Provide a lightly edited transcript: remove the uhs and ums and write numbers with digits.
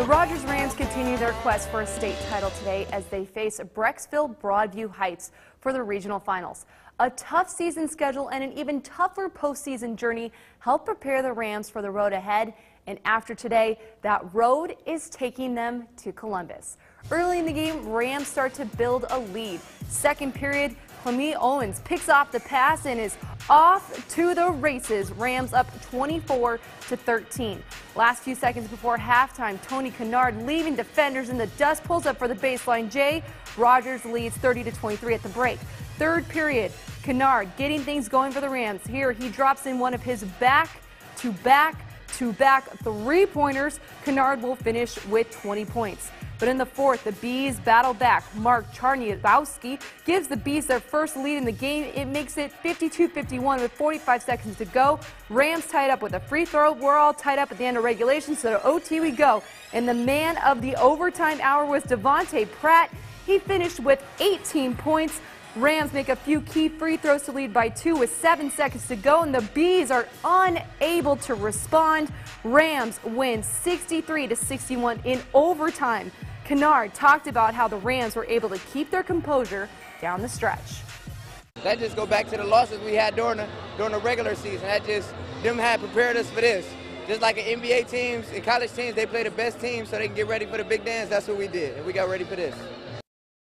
The Rogers Rams continue their quest for a state title today as they face Brecksville Broadview Heights for the regional finals. A tough season schedule and an even tougher postseason journey help prepare the Rams for the road ahead. And after today, that road is taking them to Columbus. Early in the game, Rams start to build a lead. Second period, Clemie Owens picks off the pass and is off to the races. Rams up 24-13. Last few seconds before halftime, Tony Kennard, leaving defenders in the dust, pulls up for the baseline J. Rogers leads 30-23 at the break. Third period, Kennard getting things going for the Rams. Here he drops in one of his back-to-back three-pointers. Kennard will finish with 20 points. But in the fourth, the Bees battle back. Mark Czarniewski gives the Bees their first lead in the game. It makes it 52-51 with 45 seconds to go. Rams tied up with a free throw. We're all tied up at the end of regulation, so to OT we go. And the man of the overtime hour was Devontae Pratt. He finished with 18 points. Rams make a few key free throws to lead by 2 with 7 seconds to go, and the Bees are unable to respond. Rams win 63-61 in overtime. Kennard talked about how the Rams were able to keep their composure down the stretch. That just go back to the losses we had during the regular season. That just, them had prepared us for this. Just like in NBA teams and college teams, they play the best team so they can get ready for the big dance. That's what we did, and we got ready for this.